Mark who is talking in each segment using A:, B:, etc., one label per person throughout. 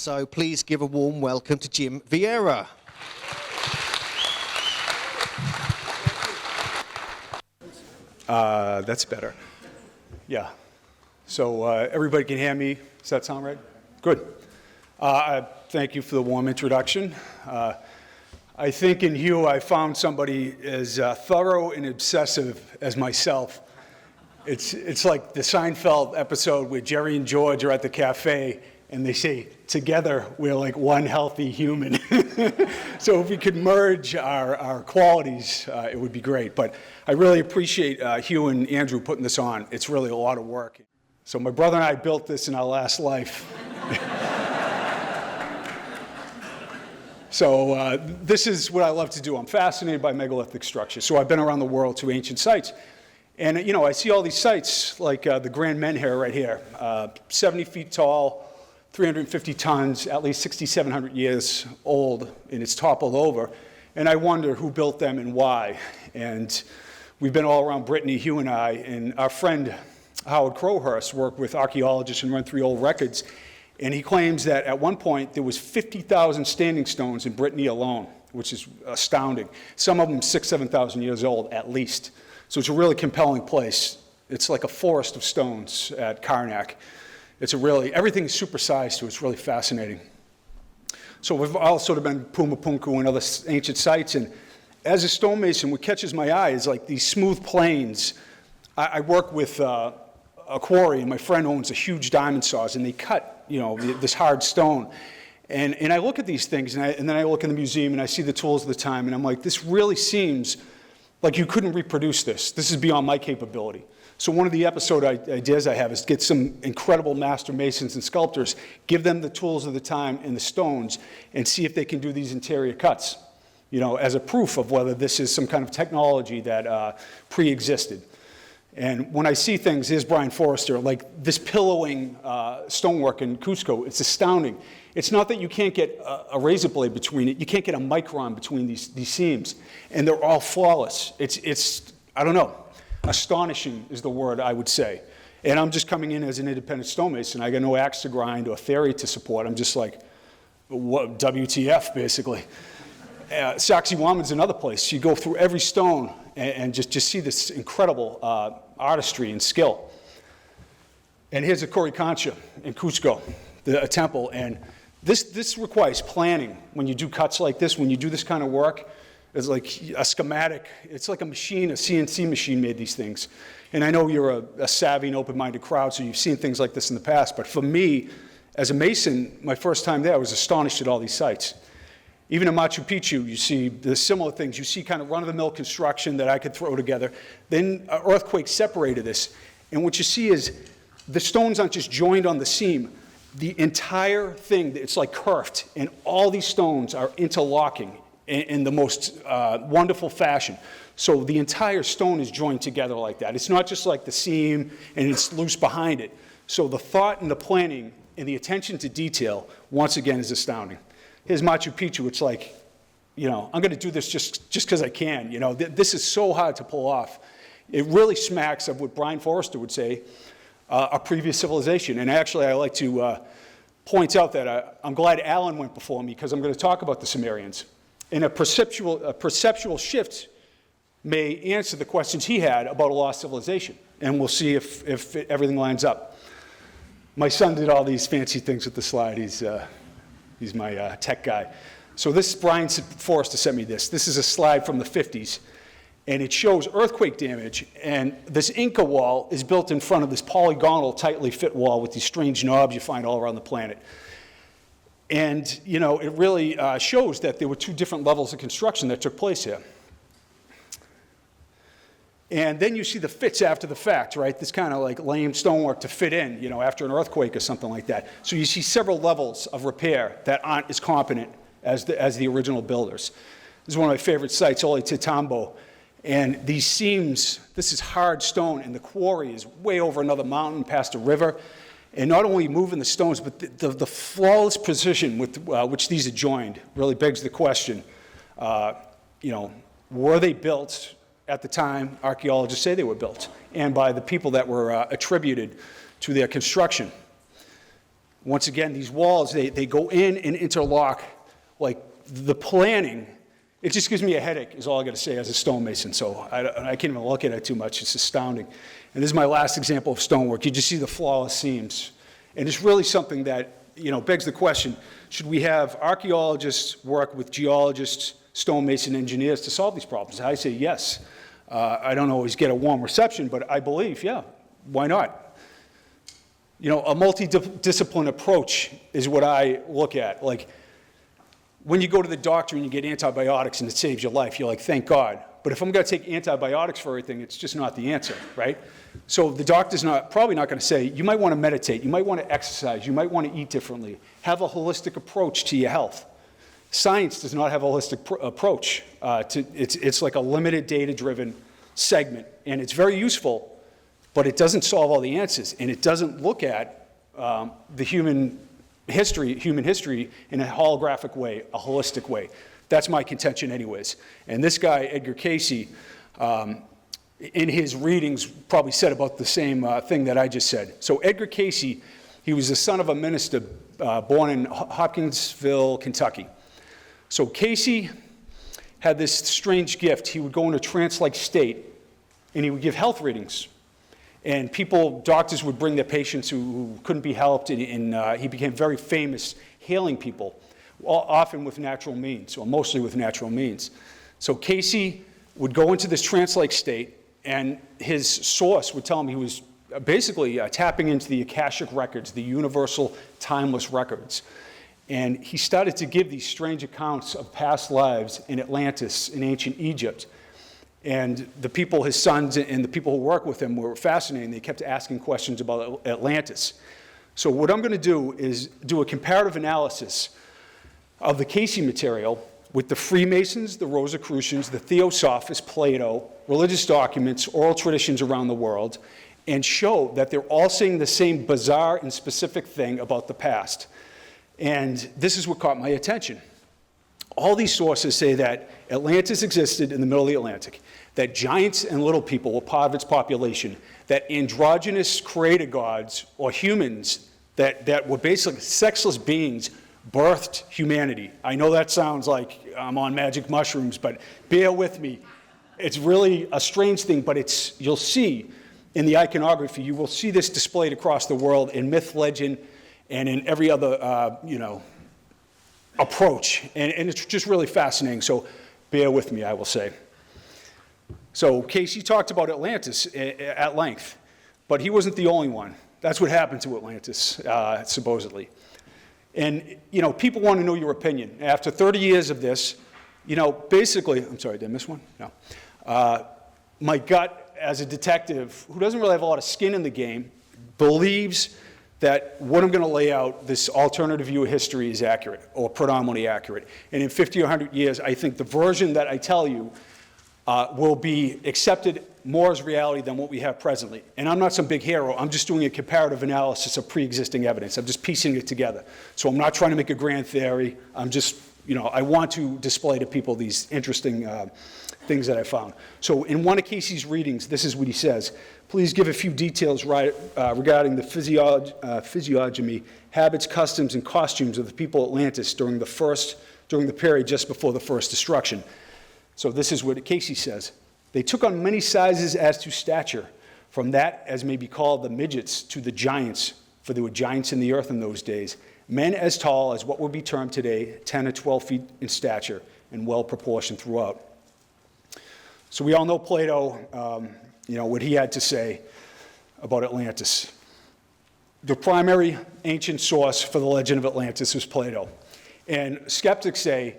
A: So please give a warm welcome to Jim Vieira.
B: That's better. Yeah. So everybody can hear me. Does that sound right? Good. Thank you for the warm introduction. I think in Hugh I found somebody as thorough and obsessive as myself. It's like the Seinfeld episode where Jerry and George are at the cafe and they say, together we're like one healthy human. So if we could merge our qualities, it would be great. But I really appreciate Hugh and Andrew putting this on. It's really a lot of work. So my brother and I built this in our last life. So this is what I love to do. I'm fascinated by megalithic structure. So I've been around the world to ancient sites. And, you know, I see all these sites like the Grand Menhir right here, 70 feet tall, 350 tons, at least 6,700 years old, and it's toppled over. And I wonder who built them and why. And we've been all around Brittany, Hugh and I, and our friend Howard Crowhurst worked with archaeologists and went through old records. And he claims that at one point there was 50,000 standing stones in Brittany alone, which is astounding. Some of them 6,000, 7,000 years old at least. So it's a really compelling place. It's like a forest of stones at Karnak. It's everything's supersized, so it's really fascinating. So we've also been Pumapunku and other ancient sites, and as a stonemason, what catches my eye is like these smooth plains. I work with a quarry, and my friend owns a huge diamond saws, and they cut, this hard stone. And I look at these things, and then I look in the museum, and I see the tools of the time, and I'm like, this really seems like you couldn't reproduce this. This is beyond my capability. So one of the episode ideas I have is get some incredible master masons and sculptors, give them the tools of the time and the stones, and see if they can do these interior cuts, as a proof of whether this is some kind of technology that pre-existed. And when I see things, here's Brian Forrester, like this pillowing stonework in Cusco, it's astounding. It's not that you can't get a razor blade between it, you can't get a micron between these seams, and they're all flawless. It's I don't know, astonishing is the word I would say. And I'm just coming in as an independent stonemason. I got no axe to grind or theory to support. I'm just like, what, WTF, basically. Sacsayhuaman's another place. You go through every stone and just see this incredible artistry and skill. And here's a Coricancha in Cusco, a temple. And this requires planning when you do cuts like this, when you do this kind of work. It's like a schematic. It's like a machine, a CNC machine made these things. And I know you're a savvy and open-minded crowd, so you've seen things like this in the past. But for me, as a mason, my first time there, I was astonished at all these sites. Even in Machu Picchu, you see the similar things. You see kind of run-of-the-mill construction that I could throw together. Then an earthquake separated this. And what you see is the stones aren't just joined on the seam. The entire thing, it's like curved. And all these stones are interlocking in the most wonderful fashion. So the entire stone is joined together like that. It's not just like the seam and it's loose behind it. So the thought and the planning and the attention to detail, once again, is astounding. Here's Machu Picchu. It's like, I'm going to do this just because I can. This is so hard to pull off. It really smacks of what Brian Forrester would say, a previous civilization. And actually, I like to point out that I'm glad Alan went before me because I'm going to talk about the Sumerians. And a perceptual shift may answer the questions he had about a lost civilization. And we'll see if everything lines up. My son did all these fancy things with the slide. He's my tech guy. So Brian Forrester sent me this. This is a slide from the 50s. And it shows earthquake damage. And this Inca wall is built in front of this polygonal, tightly fit wall with these strange knobs you find all around the planet. And, it really shows that there were two different levels of construction that took place here. And then you see the fits after the fact, right? This kind of like lame stonework to fit in, after an earthquake or something like that. So you see several levels of repair that aren't as competent as the original builders. This is one of my favorite sites, Ollantaytambo. And these seams, this is hard stone, and the quarry is way over another mountain past a river. And not only moving the stones, but the flawless precision with which these are joined really begs the question, were they built at the time archaeologists say they were built, and by the people that were attributed to their construction? Once again, these walls, they go in and interlock. Like the planning, it just gives me a headache, is all I got to say as a stonemason. So I can't even look at it too much. It's astounding. And this is my last example of stonework. You just see the flawless seams. And it's really something that, begs the question, should we have archaeologists work with geologists, stonemason engineers to solve these problems? I say yes. I don't always get a warm reception, but I believe, yeah, why not? A multidisciplinary approach is what I look at. Like, when you go to the doctor and you get antibiotics and it saves your life, you're like, thank God. But if I'm going to take antibiotics for everything, it's just not the answer, right? So the doctor's probably not going to say, you might want to meditate, you might want to exercise, you might want to eat differently. Have a holistic approach to your health. Science does not have a holistic approach. It's like a limited data-driven segment, and it's very useful, but it doesn't solve all the answers, and it doesn't look at the human history in a holographic way, a holistic way. That's my contention anyways. And this guy, Edgar Cayce, in his readings probably said about the same thing that I just said. So Edgar Cayce, he was the son of a minister born in Hopkinsville, Kentucky. So Cayce had this strange gift. He would go in a trance-like state, and he would give health readings. And doctors would bring their patients who couldn't be helped, and he became very famous healing people, often with natural means, or mostly with natural means. So Cayce would go into this trance-like state, and his source would tell him he was basically tapping into the Akashic records, the universal timeless records. And he started to give these strange accounts of past lives in Atlantis, in ancient Egypt. And the people, his sons and the people who work with him were fascinated. They kept asking questions about Atlantis. So what I'm going to do is do a comparative analysis of the Cayce material with the Freemasons, the Rosicrucians, the Theosophists, Plato, religious documents, oral traditions around the world, and show that they're all saying the same bizarre and specific thing about the past. And this is what caught my attention. All these sources say that Atlantis existed in the middle of the Atlantic, that giants and little people were part of its population, that androgynous creator gods, or humans, that were basically sexless beings, birthed humanity. I know that sounds like I'm on magic mushrooms, but bear with me. It's really a strange thing, but you'll see in the iconography, you will see this displayed across the world in myth, legend, and in every other, approach. And it's just really fascinating, so bear with me, I will say. So Cayce talked about Atlantis at length, but he wasn't the only one. That's what happened to Atlantis, supposedly. And, people want to know your opinion. After 30 years of this, basically, I'm sorry, did I miss one? No. My gut as a detective, who doesn't really have a lot of skin in the game, believes that what I'm going to lay out, this alternative view of history, is accurate, or predominantly accurate. And in 50 or 100 years, I think the version that I tell you will be accepted more as reality than what we have presently. And I'm not some big hero. I'm just doing a comparative analysis of pre-existing evidence. I'm just piecing it together. So I'm not trying to make a grand theory. I'm just, I want to display to people these interesting things that I found. So in one of Cayce's readings, this is what he says. Please give a few details regarding the physiognomy, habits, customs, and costumes of the people of Atlantis during the period just before the first destruction. So this is what Cayce says. They took on many sizes as to stature, from that as may be called the midgets to the giants, for there were giants in the earth in those days, men as tall as what would be termed today 10 or 12 feet in stature and well proportioned throughout. So we all know Plato, what he had to say about Atlantis. The primary ancient source for the legend of Atlantis was Plato. And skeptics say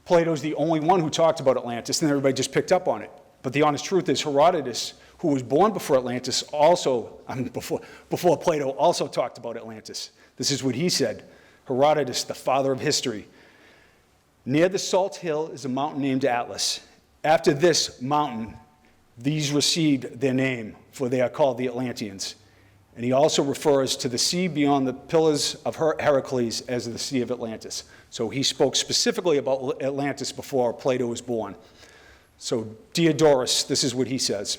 B: Plato's the only one who talked about Atlantis, and everybody just picked up on it. But the honest truth is Herodotus, who was born before Atlantis, before Plato, also talked about Atlantis. This is what he said. Herodotus, the father of history. Near the Salt Hill is a mountain named Atlas. After this mountain, these received their name, for they are called the Atlanteans. And he also refers to the sea beyond the Pillars of Heracles as the Sea of Atlantis. So he spoke specifically about Atlantis before Plato was born. So Diodorus, this is what he says.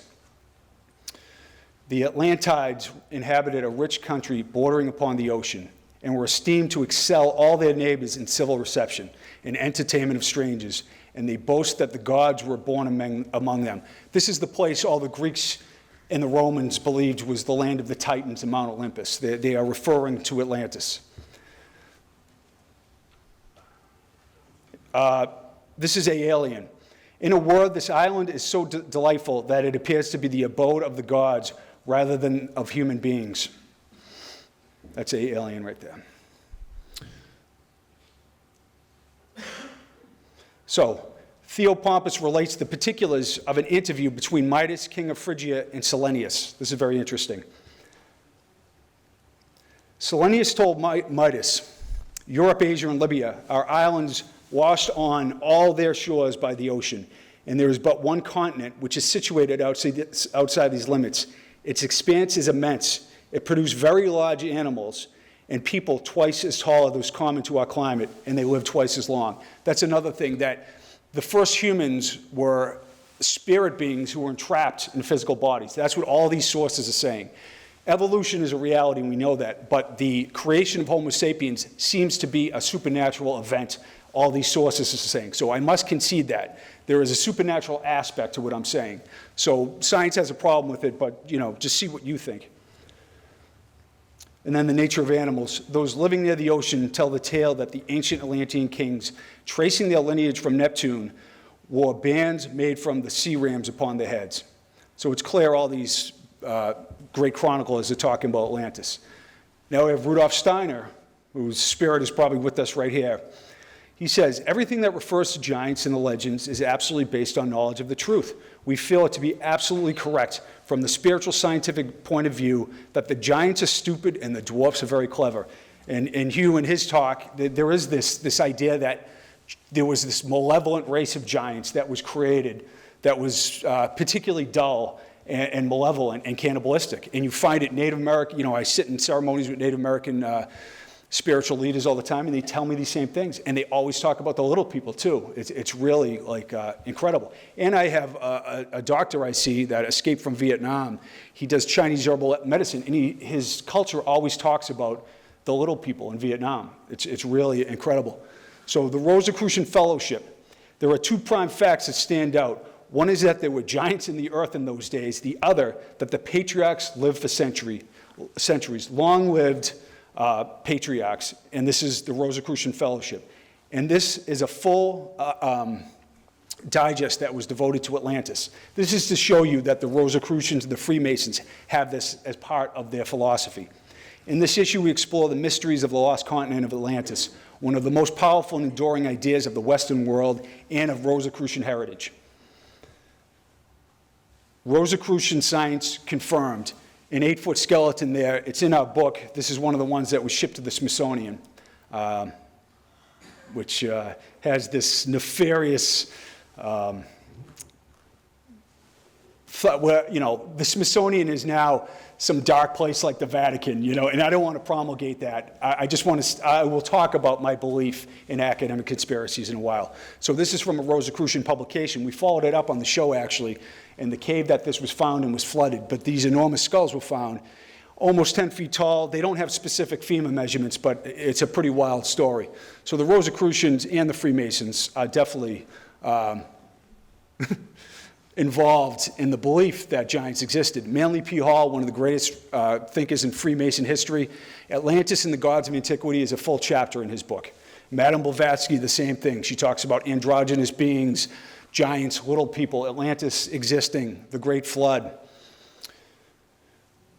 B: The Atlantides inhabited a rich country bordering upon the ocean, and were esteemed to excel all their neighbors in civil reception and entertainment of strangers, and they boast that the gods were born among them. This is the place all the Greeks and the Romans believed was the land of the Titans and Mount Olympus. They are referring to Atlantis. This is an alien. In a word, this island is so delightful that it appears to be the abode of the gods rather than of human beings. That's an alien right there. So, Theopompus relates the particulars of an interview between Midas, king of Phrygia, and Cellenius. This is very interesting. Cellenius told Midas, Europe, Asia, and Libya are islands washed on all their shores by the ocean, and there is but one continent which is situated outside these limits. Its expanse is immense. It produced very large animals and people twice as tall as those common to our climate, and they live twice as long. That's another thing, that the first humans were spirit beings who were entrapped in physical bodies. That's what all these sources are saying. Evolution is a reality, and we know that, but the creation of Homo sapiens seems to be a supernatural event, all these sources are saying. So I must concede that. There is a supernatural aspect to what I'm saying. So science has a problem with it, but just see what you think. And then the nature of animals. Those living near the ocean tell the tale that the ancient Atlantean kings, tracing their lineage from Neptune, wore bands made from the sea rams upon their heads. So it's clear all these great chroniclers are talking about Atlantis. Now we have Rudolf Steiner, whose spirit is probably with us right here. He says, everything that refers to giants in the legends is absolutely based on knowledge of the truth. We feel it to be absolutely correct from the spiritual scientific point of view that the giants are stupid and the dwarfs are very clever. And Hugh, in his talk, there is this idea that there was this malevolent race of giants that was created that was particularly dull and malevolent and cannibalistic. And you find it Native American, I sit in ceremonies with Native American spiritual leaders all the time, and they tell me these same things. And they always talk about the little people, too. It's really, incredible. And I have a doctor I see that escaped from Vietnam. He does Chinese herbal medicine, and his culture always talks about the little people in Vietnam. It's really incredible. So the Rosicrucian Fellowship. There are two prime facts that stand out. One is that there were giants in the earth in those days. The other, that the patriarchs lived for centuries, long-lived patriarchs, and this is the Rosicrucian Fellowship. And this is a full digest that was devoted to Atlantis. This is to show you that the Rosicrucians and the Freemasons have this as part of their philosophy. In this issue, we explore the mysteries of the lost continent of Atlantis, one of the most powerful and enduring ideas of the Western world and of Rosicrucian heritage. Rosicrucian science confirmed. An 8-foot skeleton there. It's in our book. This is one of the ones that was shipped to the Smithsonian, which has this nefarious, the Smithsonian is now some dark place like the Vatican, and I don't want to promulgate that. I will talk about my belief in academic conspiracies in a while. So this is from a Rosicrucian publication. We followed it up on the show, actually, and the cave that this was found in was flooded, but these enormous skulls were found, almost 10 feet tall. They don't have specific FEMA measurements, but it's a pretty wild story. So the Rosicrucians and the Freemasons are definitely involved in the belief that giants existed. Manly P. Hall, one of the greatest thinkers in Freemason history, Atlantis and the Gods of Antiquity is a full chapter in his book. Madame Blavatsky, the same thing. She talks about androgynous beings, giants, little people, Atlantis existing, the Great Flood.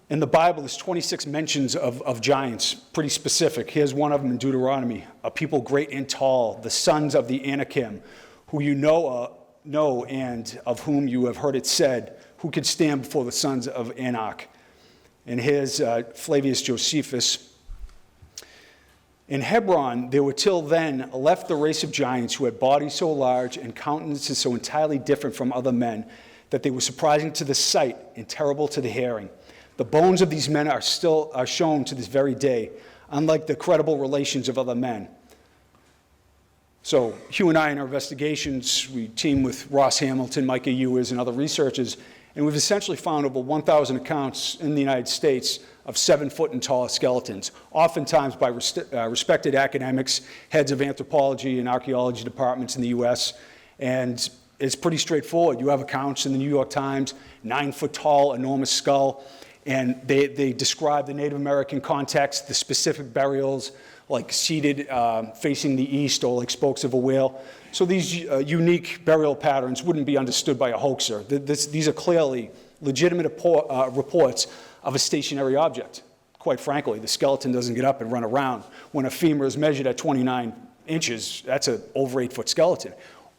B: In the Bible, there's 26 mentions of giants, pretty specific. Here's one of them in Deuteronomy. A people great and tall, the sons of the Anakim, who you know and of whom you have heard it said, who could stand before the sons of Anak. And here's Flavius Josephus. In Hebron, there were till then left the race of giants who had bodies so large and countenances so entirely different from other men that they were surprising to the sight and terrible to the hearing. The bones of these men are shown to this very day, unlike the credible relations of other men. So Hugh and I, in our investigations, we team with Ross Hamilton, Micah Ewers, and other researchers, and we've essentially found over 1,000 accounts in the United States of 7-foot and taller skeletons, oftentimes by respected academics, heads of anthropology and archaeology departments in the U.S., and it's pretty straightforward. You have accounts in the New York Times, 9-foot tall, enormous skull, and they describe the Native American context, the specific burials, like seated facing the east or like spokes of a whale. So these unique burial patterns wouldn't be understood by a hoaxer. These are clearly legitimate reports of a stationary object. Quite frankly, the skeleton doesn't get up and run around. When a femur is measured at 29 inches, that's an over 8-foot skeleton.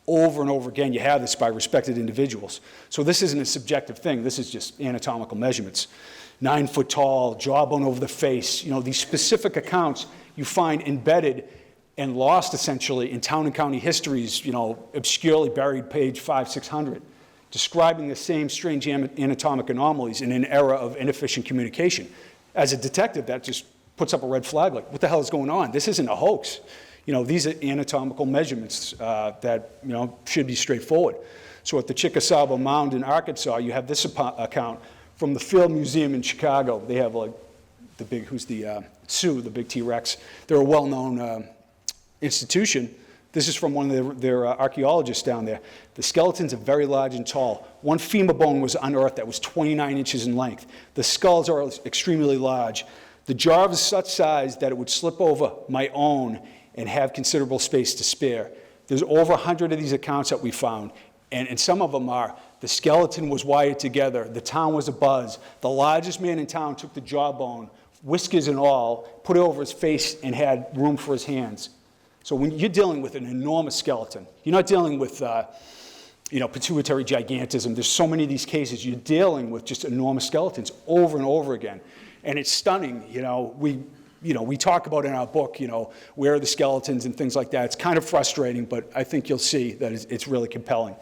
B: Over and over again, you have this by respected individuals. So this isn't a subjective thing. This is just anatomical measurements. 9-foot tall, jawbone over the face. You know, these specific accounts you find embedded and lost essentially in town and county histories, you know, obscurely buried page 500-600, describing the same strange anatomic anomalies in an era of inefficient communication. As a detective, that just puts up a red flag, like, what the hell is going on? This isn't a hoax. You know, these are anatomical measurements that, you know, should be straightforward. So at the Chickasaw Mound in Arkansas, you have this account from the Field Museum in Chicago. They have like the big, who's the Sioux, the big T-Rex. They're a well-known institution. This is from one of their archaeologists down there. The skeletons are very large and tall. One femur bone was unearthed that was 29 inches in length. The skulls are extremely large. The jaw is such size that it would slip over my own and have considerable space to spare. There's over 100 of these accounts that we found, and some of them are, the skeleton was wired together, the town was abuzz, the largest man in town took the jawbone, whiskers and all, put it over his face and had room for his hands. So when you're dealing with an enormous skeleton, you're not dealing with pituitary gigantism. There's so many of these cases. You're dealing with just enormous skeletons over and over again. And it's stunning. We talk about in our book, where are the skeletons and things like that. It's kind of frustrating, but I think you'll see that it's really compelling.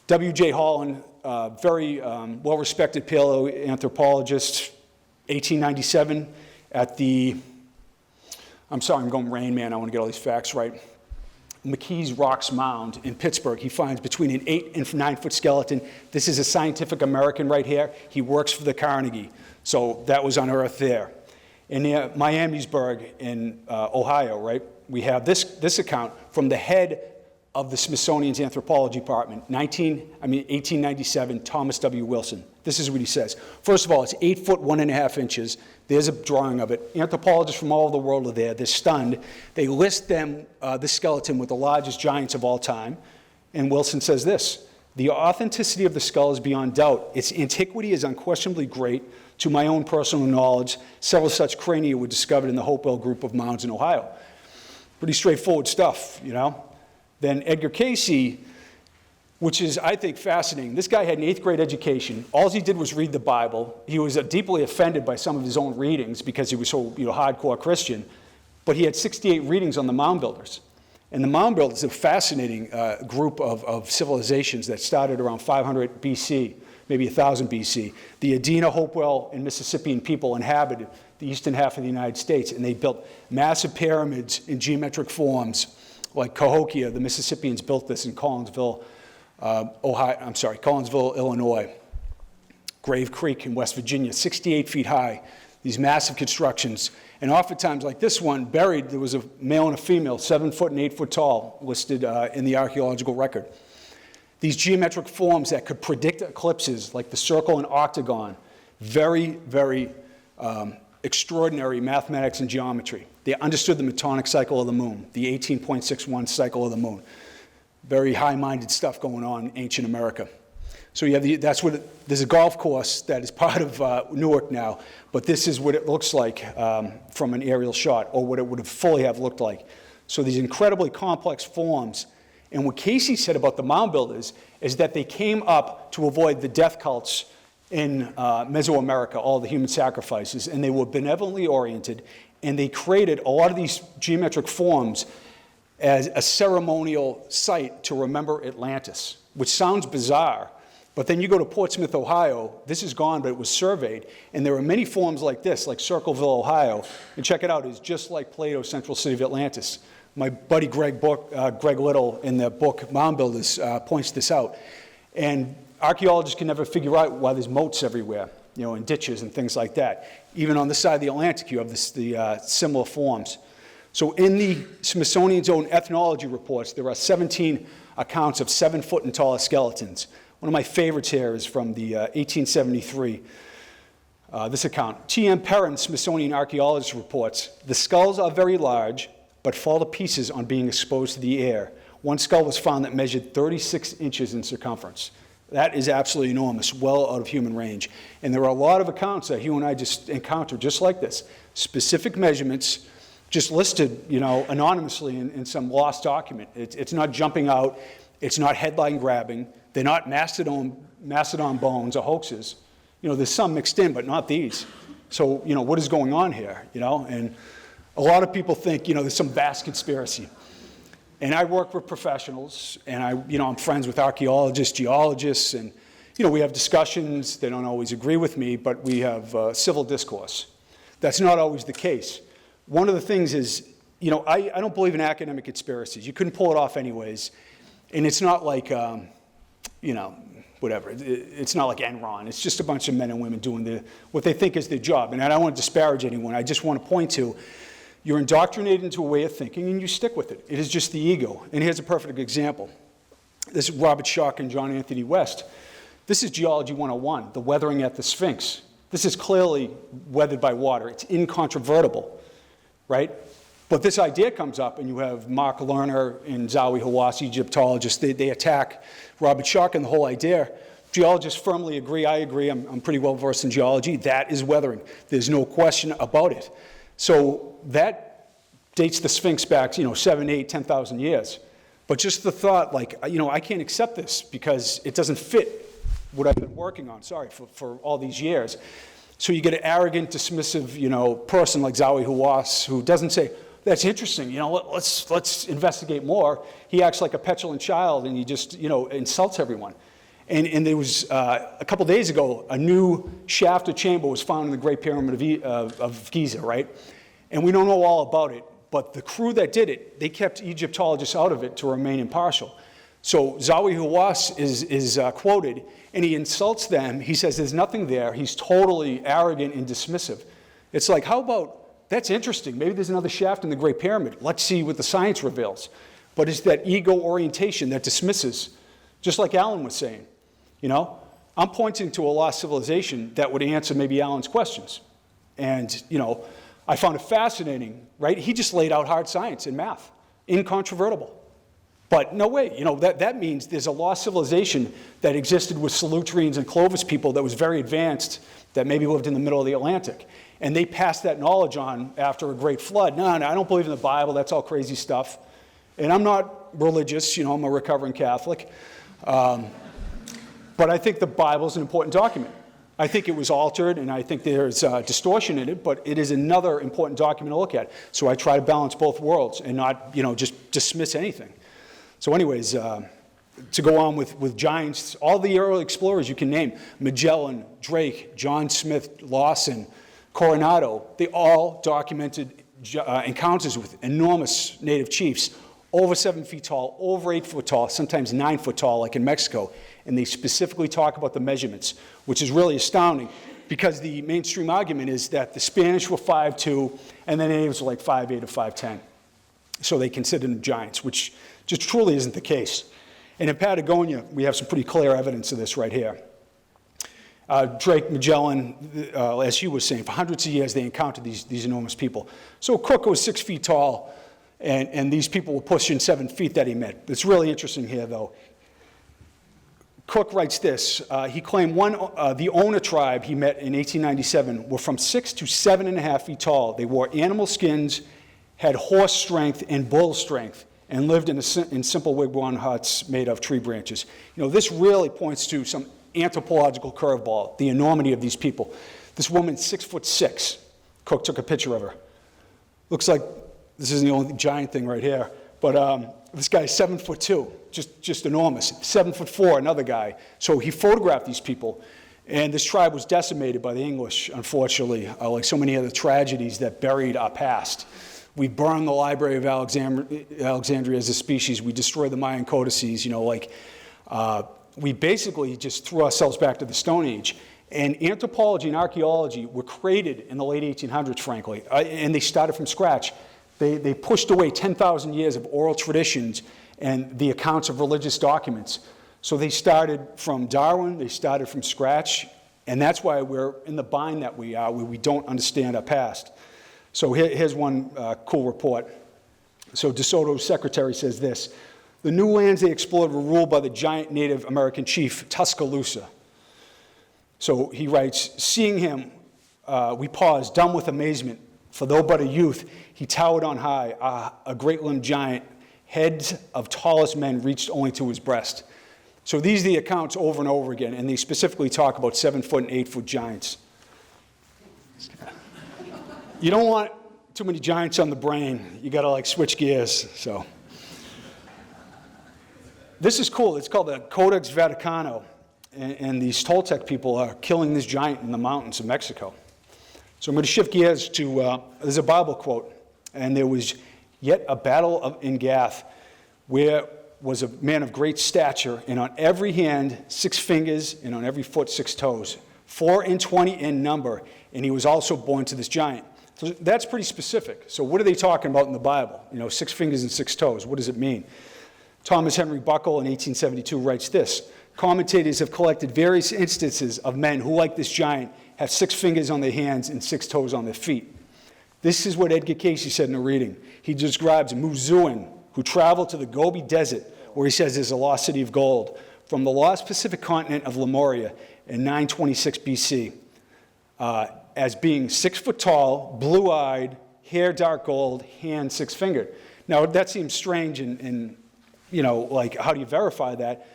B: W.J. Holland, very well-respected paleoanthropologist, 1897 at the, I'm sorry, I'm going Rain Man, I want to get all these facts right. McKee's Rocks Mound in Pittsburgh. He finds between an 8 and 9-foot skeleton. This is a Scientific American right here. He works for the Carnegie. So that was unearthed there. And near Miamisburg in Ohio, right, we have this account from the head of the Smithsonian's Anthropology Department, 1897, Thomas W. Wilson. This is what he says. First of all, it's 8 foot 1.5 inches. There's a drawing of it. Anthropologists from all over the world are there. They're stunned. They list them, this skeleton, with the largest giants of all time. And Wilson says this: the authenticity of the skull is beyond doubt. Its antiquity is unquestionably great. To my own personal knowledge, several such crania were discovered in the Hopewell group of mounds in Ohio. Pretty straightforward stuff, Then Edgar Cayce, which is, I think, fascinating. This guy had an 8th grade education. All he did was read the Bible. He was deeply offended by some of his own readings because he was so hardcore Christian. But he had 68 readings on the mound builders. And the mound builders is a fascinating group of civilizations that started around 500 BC, maybe 1000 BC. The Adena, Hopewell, and Mississippian people inhabited the eastern half of the United States, and they built massive pyramids in geometric forms. Like Cahokia, the Mississippians built this in Collinsville, Illinois. Grave Creek in West Virginia, 68 feet high, these massive constructions. And oftentimes, like this one, buried, there was a male and a female, 7 foot and 8 foot tall, listed in the archaeological record. These geometric forms that could predict eclipses, like the circle and octagon, very, very extraordinary mathematics and geometry. They understood the metonic cycle of the moon, the 18.61 cycle of the moon. Very high-minded stuff going on in ancient America. So you have there's a golf course that is part of Newark now, but this is what it looks like from an aerial shot, or what it would have fully have looked like. So these incredibly complex forms. And what Cayce said about the mound builders is that they came up to avoid the death cults in Mesoamerica, all the human sacrifices, and they were benevolently oriented, and they created a lot of these geometric forms as a ceremonial site to remember Atlantis, which sounds bizarre, but then you go to Portsmouth, Ohio, this is gone, but it was surveyed, and there are many forms like this, like Circleville, Ohio, and check it out, it's just like Plato's Central City of Atlantis. My buddy Greg Little in the book Mound Builders points this out. And archaeologists can never figure out why there's moats everywhere. in ditches and things like that. Even on the side of the Atlantic, you have the similar forms. So in the Smithsonian's own ethnology reports, there are 17 accounts of 7-foot and taller skeletons. One of my favorites here is from the 1873, this account. T.M. Perrin, Smithsonian archaeologist, reports, the skulls are very large, but fall to pieces on being exposed to the air. One skull was found that measured 36 inches in circumference. That is absolutely enormous, well out of human range. And there are a lot of accounts that Hugh and I just encountered just like this. Specific measurements, just listed, anonymously in some lost document. It's not jumping out. It's not headline grabbing. They're not mastodon bones or hoaxes. There's some mixed in, but not these. So, what is going on here, And a lot of people think, there's some vast conspiracy. And I work with professionals, and I'm friends with archaeologists, geologists, and, we have discussions. They don't always agree with me, but we have civil discourse. That's not always the case. One of the things is, I don't believe in academic conspiracies. You couldn't pull it off anyways. And it's not like, whatever. It's not like Enron. It's just a bunch of men and women doing what they think is their job. And I don't want to disparage anyone. I just want to point to, you're indoctrinated into a way of thinking, and you stick with it. It is just the ego. And here's a perfect example. This is Robert Schoch and John Anthony West. This is Geology 101, the weathering at the Sphinx. This is clearly weathered by water. It's incontrovertible, right? But this idea comes up, and you have Mark Lerner and Zawi Hawass, Egyptologists. They attack Robert Schoch and the whole idea. Geologists firmly agree. I agree. I'm pretty well versed in geology. That is weathering. There's no question about it. So that dates the Sphinx back, 7, 8, 10,000 years. But just the thought, I can't accept this because it doesn't fit what I've been working on, for all these years. So you get an arrogant, dismissive, person like Zawi Hawass who doesn't say, that's interesting, let's investigate more. He acts like a petulant child, and he just, insults everyone. And there was, a couple days ago, a new shaft or chamber was found in the Great Pyramid of Giza, right? And we don't know all about it, but the crew that did it, they kept Egyptologists out of it to remain impartial. So Zawi Hawass is quoted, and he insults them. He says there's nothing there. He's totally arrogant and dismissive. It's like, how about, that's interesting. Maybe there's another shaft in the Great Pyramid. Let's see what the science reveals. But it's that ego orientation that dismisses, just like Alan was saying. I'm pointing to a lost civilization that would answer maybe Alan's questions. And, I found it fascinating, right? He just laid out hard science and math, incontrovertible. But no way, that means there's a lost civilization that existed with Solutreans and Clovis people that was very advanced, that maybe lived in the middle of the Atlantic. And they passed that knowledge on after a great flood. No, I don't believe in the Bible. That's all crazy stuff. And I'm not religious. I'm a recovering Catholic. But I think the Bible is an important document. I think it was altered, and I think there's distortion in it, but it is another important document to look at. So I try to balance both worlds and not, just dismiss anything. So anyways, to go on with giants, all the early explorers you can name, Magellan, Drake, John Smith, Lawson, Coronado, they all documented encounters with enormous native chiefs, over 7 feet tall, over 8 foot tall, sometimes 9 foot tall, like in Mexico. And they specifically talk about the measurements, which is really astounding because the mainstream argument is that the Spanish were 5'2", and the natives were like 5'8" or 5'10". So they considered them giants, which just truly isn't the case. And in Patagonia, we have some pretty clear evidence of this right here. Drake, Magellan, as Hugh was saying, for hundreds of years they encountered these enormous people. So Cook was 6 feet tall, and these people were pushing 7 feet that he met. It's really interesting here, though. Cook writes this. He claimed the Ona tribe he met in 1897 were from 6 to 7.5 feet tall. They wore animal skins, had horse strength and bull strength, and lived in simple wigwam huts made of tree branches. This really points to some anthropological curveball, the enormity of these people. This woman, 6'6". Cook took a picture of her. Looks like this isn't the only giant thing right here, but this guy's 7'2", just enormous. 7'4", another guy. So he photographed these people, and this tribe was decimated by the English, unfortunately, like so many other tragedies that buried our past. We burned the Library of Alexandria as a species. We destroyed the Mayan codices. We basically just threw ourselves back to the Stone Age. And anthropology and archaeology were created in the late 1800s, frankly, and they started from scratch. They pushed away 10,000 years of oral traditions and the accounts of religious documents. So they started from Darwin, they started from scratch, and that's why we're in the bind that we are, where we don't understand our past. So here's one cool report. So DeSoto's secretary says this: the new lands they explored were ruled by the giant Native American chief, Tuscaloosa. So he writes, seeing him, we paused, dumb with amazement, for though but a youth, he towered on high, a great-limbed giant, heads of tallest men reached only to his breast. So these are the accounts over and over again, and they specifically talk about 7-foot and 8-foot giants. You don't want too many giants on the brain. You got to like switch gears. So this is cool. It's called the Codex Vaticano, and these Toltec people are killing this giant in the mountains of Mexico. So I'm going to shift gears to there's a Bible quote, and there was yet a battle in Gath, where was a man of great stature, and on every hand 6 fingers, and on every foot 6 toes, 24 in number, and he was also born to this giant. So that's pretty specific. So what are they talking about in the Bible? 6 fingers and 6 toes. What does it mean? Thomas Henry Buckle in 1872 writes this: commentators have collected various instances of men who, like this giant, have 6 fingers on their hands and 6 toes on their feet. This is what Edgar Cayce said in a reading. He describes Muzuan, who traveled to the Gobi Desert, where he says there's a lost city of gold, from the lost Pacific continent of Lemuria in 926 BC, as being 6 foot tall, blue-eyed, hair dark gold, hand 6-fingered. Now, that seems strange and like, how do you verify that?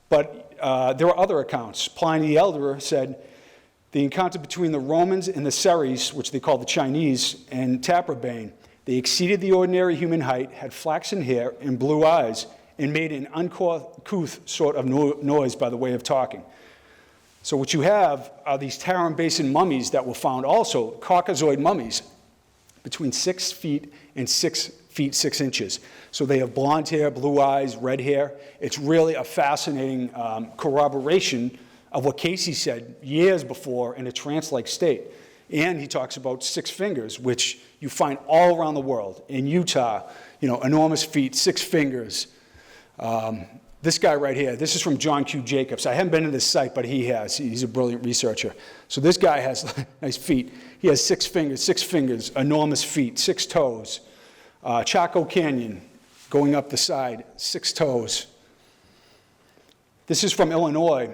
B: But there are other accounts. Pliny the Elder said, the encounter between the Romans and the Seres, which they call the Chinese, and Taprobane, they exceeded the ordinary human height, had flaxen hair and blue eyes, and made an uncouth sort of noise by the way of talking. So what you have are these Tarim Basin mummies that were found also, Caucasoid mummies, between 6 feet and 6 feet 6 inches. So they have blonde hair, blue eyes, red hair. It's really a fascinating corroboration of what Cayce said years before in a trance-like state. And he talks about 6 fingers, which you find all around the world. In Utah, enormous feet, 6 fingers. This guy right here, this is from John Q. Jacobs. I haven't been to this site, but he has. He's a brilliant researcher. So this guy has nice feet. He has 6 fingers, enormous feet, 6 toes. Chaco Canyon, going up the side, 6 toes. This is from Illinois,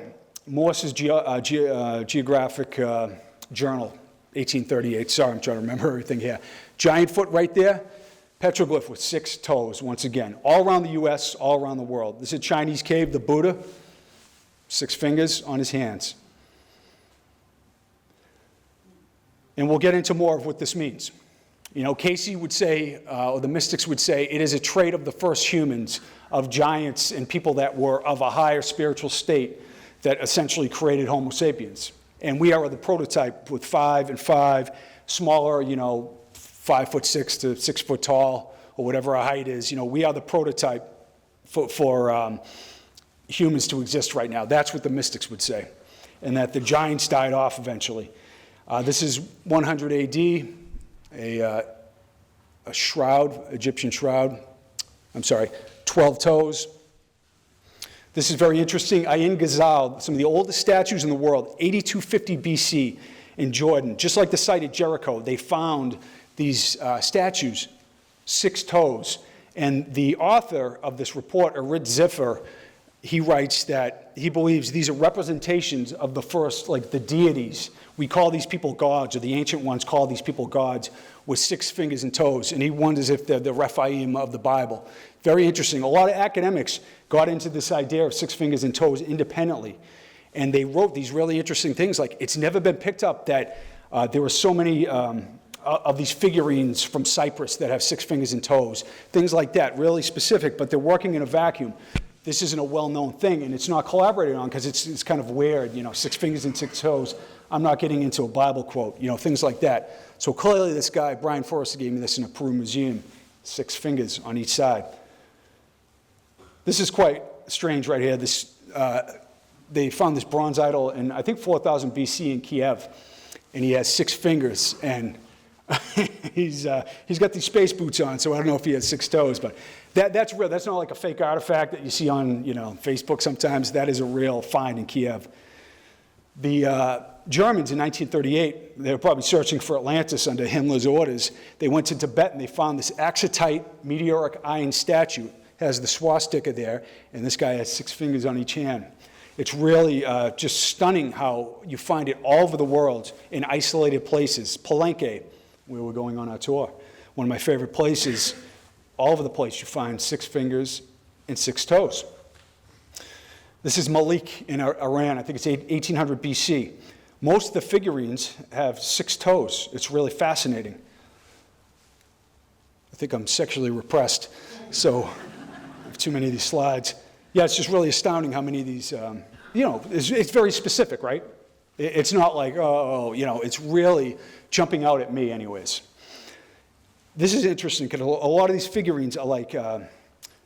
B: Morse's Geographic Journal, 1838. Sorry, I'm trying to remember everything here. Giant foot right there. Petroglyph with 6 toes, once again. All around the U.S., all around the world. This is a Chinese cave, the Buddha, 6 fingers on his hands. And we'll get into more of what this means. Cayce would say, or the mystics would say, it is a trait of the first humans, of giants and people that were of a higher spiritual state that essentially created Homo sapiens. And we are the prototype with 5 and 5, smaller, 5'6" to 6 foot tall, or whatever our height is. We are the prototype for humans to exist right now. That's what the mystics would say, and that the giants died off eventually. This is 100 AD, a shroud, Egyptian shroud. 12 toes. This is very interesting. Ain Ghazal, some of the oldest statues in the world, 8250 BC in Jordan. Just like the site at Jericho, they found these statues, 6 toes. And the author of this report, Arid Ziffer, he writes that he believes these are representations of the first, like the deities. We call these people gods, or the ancient ones call these people gods, with 6 fingers and toes. And he wonders if they're the Rephaim of the Bible. Very interesting. A lot of academics got into this idea of 6 fingers and toes independently. And they wrote these really interesting things, like it's never been picked up that there were so many of these figurines from Cyprus that have 6 fingers and toes. Things like that, really specific, but they're working in a vacuum. This isn't a well-known thing, and it's not collaborated on because it's kind of weird, 6 fingers and 6 toes. I'm not getting into a Bible quote, things like that. So clearly this guy, Brian Forrester, gave me this in a Peru museum, 6 fingers on each side. This is quite strange right here. This they found this bronze idol in, I think, 4000 BC in Kiev, and he has 6 fingers, and he's got these space boots on, so I don't know if he has 6 toes, but that's real. That's not like a fake artifact that you see on Facebook sometimes. That is a real find in Kiev. The Germans in 1938, they were probably searching for Atlantis under Himmler's orders. They went to Tibet and they found this axatite meteoric iron statue. It has the swastika there, and this guy has 6 fingers on each hand. It's really just stunning how you find it all over the world in isolated places. Palenque, where we're going on our tour, one of my favorite places. All over the place you find 6 fingers and 6 toes. This is Malik in Iran. I think it's 1800 BC. Most of the figurines have 6 toes. It's really fascinating. I think I'm sexually repressed, so I have too many of these slides. Yeah, it's just really astounding how many of these, it's very specific, right? It's not like, it's really jumping out at me anyways. This is interesting because a lot of these figurines are like,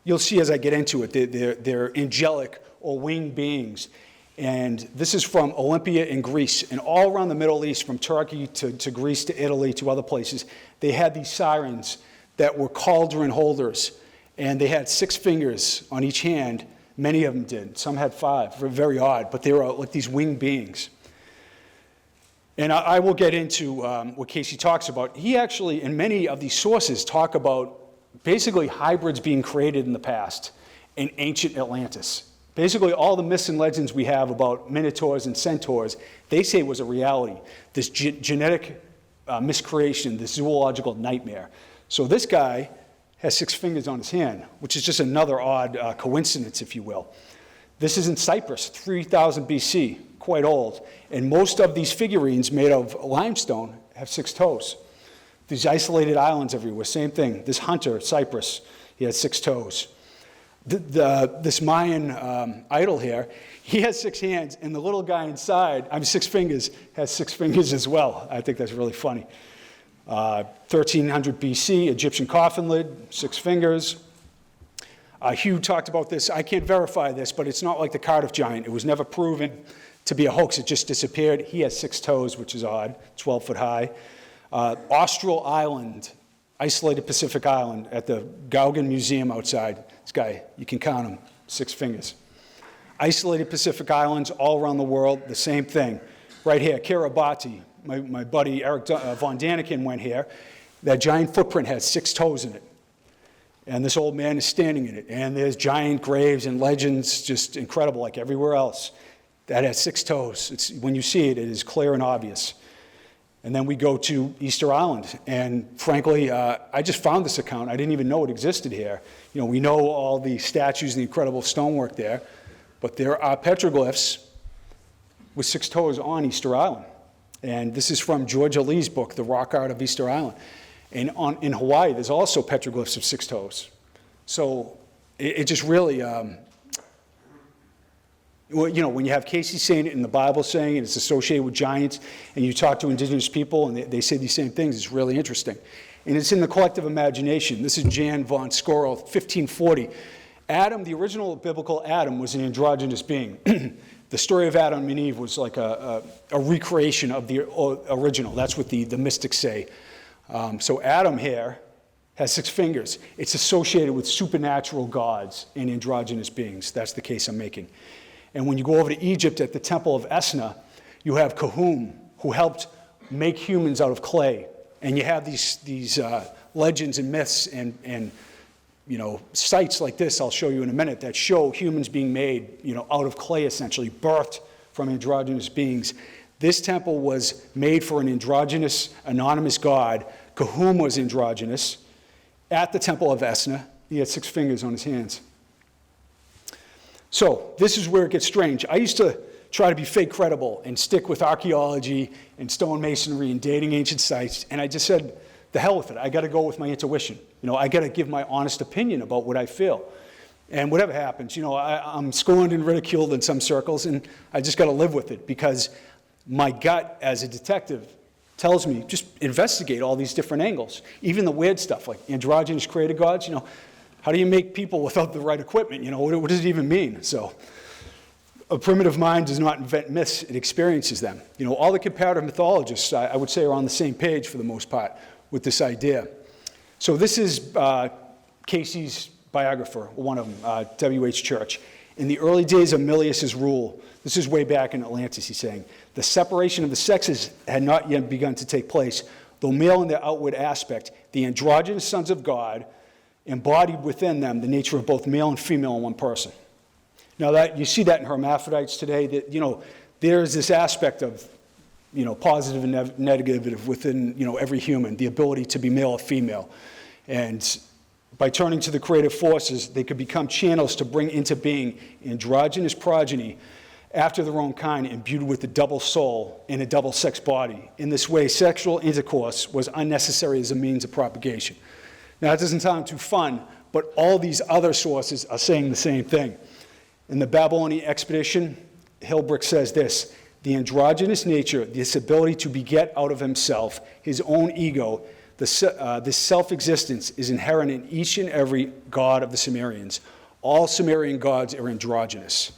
B: you'll see as I get into it, they're angelic or winged beings. And this is from Olympia in Greece. And all around the Middle East, from Turkey to Greece to Italy to other places, they had these sirens that were cauldron holders. And they had 6 fingers on each hand. Many of them did. Some had 5. Very odd. But they were like these winged beings. And I will get into what Cayce talks about. He actually, in many of these sources, talk about basically hybrids being created in the past in ancient Atlantis. Basically, all the myths and legends we have about minotaurs and centaurs, they say was a reality. This genetic miscreation, this zoological nightmare. So this guy has 6 fingers on his hand, which is just another odd coincidence, if you will. This is in Cyprus, 3000 BC. Quite old, and most of these figurines made of limestone have 6 toes. These isolated islands everywhere, same thing. This hunter, Cyprus, he had 6 toes. This Mayan idol here, he has 6 hands, and the little guy inside, 6 fingers, has 6 fingers as well. I think that's really funny. 1300 BC, Egyptian coffin lid, 6 fingers. Hugh talked about this. I can't verify this, but it's not like the Cardiff giant. It was never proven to be a hoax. It just disappeared. He has 6 toes, which is odd, 12 foot high. Austral Island, isolated Pacific island, at the Gauguin Museum outside. This guy, you can count him, 6 fingers. Isolated Pacific islands all around the world, the same thing. Right here, Kiribati, my buddy Eric von Daniken went here. That giant footprint has 6 toes in it. And this old man is standing in it. And there's giant graves and legends, just incredible, like everywhere else. That has 6 toes. When you see it, it is clear and obvious. And then we go to Easter Island. And frankly, I just found this account. I didn't even know it existed here. We know all the statues and the incredible stonework there, but there are petroglyphs with 6 toes on Easter Island. And this is from Georgia Lee's book, The Rock Art of Easter Island. And in Hawaii, there's also petroglyphs of 6 toes. So it just really... when you have Cayce saying it and the Bible saying it, it's associated with giants, and you talk to indigenous people and they say these same things, it's really interesting. And it's in the collective imagination. This is Jan von Scorel, 1540. Adam, the original biblical Adam, was an androgynous being. The story of Adam and Eve was like a recreation of the original. That's what the mystics say. So Adam here has 6 fingers. It's associated with supernatural gods and androgynous beings. That's the case I'm making. And when you go over to Egypt at the temple of Esna, you have Kahum, who helped make humans out of clay. And you have these legends and myths and sites like this, I'll show you in a minute, that show humans being made out of clay, essentially, birthed from androgynous beings. This temple was made for an androgynous, anonymous god. Kahum was androgynous. At the temple of Esna, he had 6 fingers on his hands. So this is where it gets strange. I used to try to be fake credible and stick with archaeology and stone masonry and dating ancient sites, and I just said, the hell with it. I got to go with my intuition. I got to give my honest opinion about what I feel. And whatever happens, I'm scorned and ridiculed in some circles, and I just got to live with it because my gut as a detective tells me just investigate all these different angles, even the weird stuff like androgynous created gods. How do you make people without the right equipment? What does it even mean? So A primitive mind does not invent myths, it experiences them. All the comparative mythologists, I would say, are on the same page for the most part with this idea. So this is Cayce's biographer, one of them, W.H. Church. In the early days of Milius's rule, this is way back in Atlantis, he's saying, the separation of the sexes had not yet begun to take place, though male in their outward aspect, the androgynous sons of God embodied within them the nature of both male and female in one person. Now, that you see that in hermaphrodites today, that, there's this aspect of, positive and negative within, every human, the ability to be male or female. And by turning to the creative forces, they could become channels to bring into being androgynous progeny after their own kind, imbued with a double soul in a double sex body. In this way, sexual intercourse was unnecessary as a means of propagation. Now, that doesn't sound too fun, but all these other sources are saying the same thing. In the Babylonian expedition, Hilbrick says this: the androgynous nature, this ability to beget out of himself, his own ego, this self-existence is inherent in each and every god of the Sumerians. All Sumerian gods are androgynous.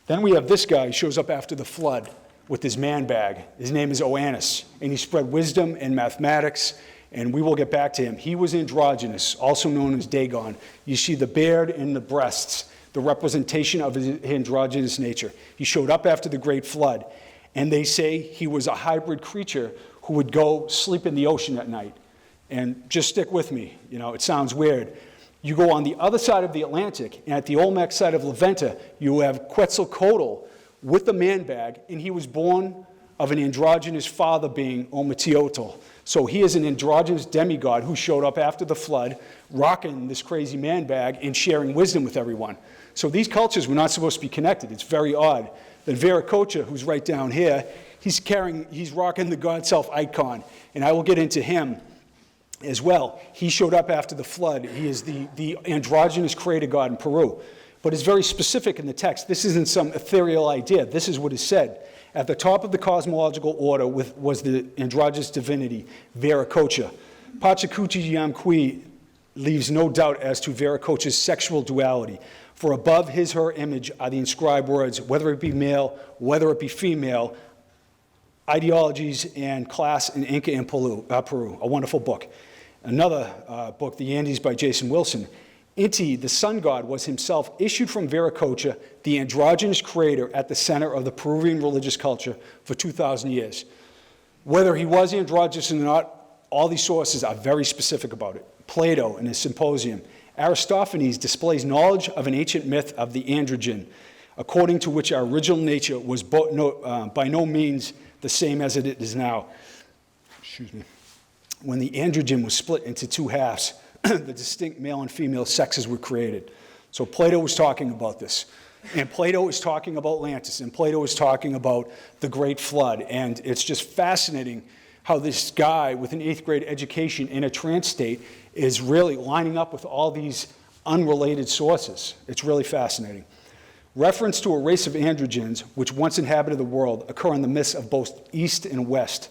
B: Then we have this guy who shows up after the flood with his man bag. His name is Oannes, and he spread wisdom and mathematics, and we will get back to him. He was androgynous, also known as Dagon. You see the beard and the breasts, the representation of his androgynous nature. He showed up after the great flood, and they say he was a hybrid creature who would go sleep in the ocean at night. And just stick with me, it sounds weird. You go on the other side of the Atlantic, and at the Olmec side of Levanta, you have Quetzalcoatl with the man bag, and he was born of an androgynous father being Ometeotl. So he is an androgynous demigod who showed up after the flood, rocking this crazy man bag and sharing wisdom with everyone. So these cultures were not supposed to be connected. It's very odd. Then Vieira, who's right down here, he's rocking the God Self icon, and I will get into him as well. He showed up after the flood. He is the androgynous creator god in Peru. But it's very specific in the text. This isn't some ethereal idea. This is what is said. At the top of the cosmological order was the androgynous divinity, Vieira. Pachacuti Yamqui leaves no doubt as to Vieira's sexual duality. For above her image are the inscribed words, whether it be male, whether it be female, ideologies and class in Inca and Peru, a wonderful book. Another book, The Andes by Jason Wilson. Inti, the sun god, was himself issued from Vieira, the androgynous creator at the center of the Peruvian religious culture for 2,000 years. Whether he was androgynous or not, all these sources are very specific about it. Plato in his Symposium. Aristophanes displays knowledge of an ancient myth of the androgen, according to which our original nature was by no means the same as it is now. When the androgen was split into two halves, the distinct male and female sexes were created. So Plato was talking about this. And Plato is talking about Atlantis, and Plato is talking about the Great Flood. And it's just fascinating how this guy with an 8th grade education in a trance state is really lining up with all these unrelated sources. It's really fascinating. Reference to a race of androgens which once inhabited the world occur in the myths of both East and West.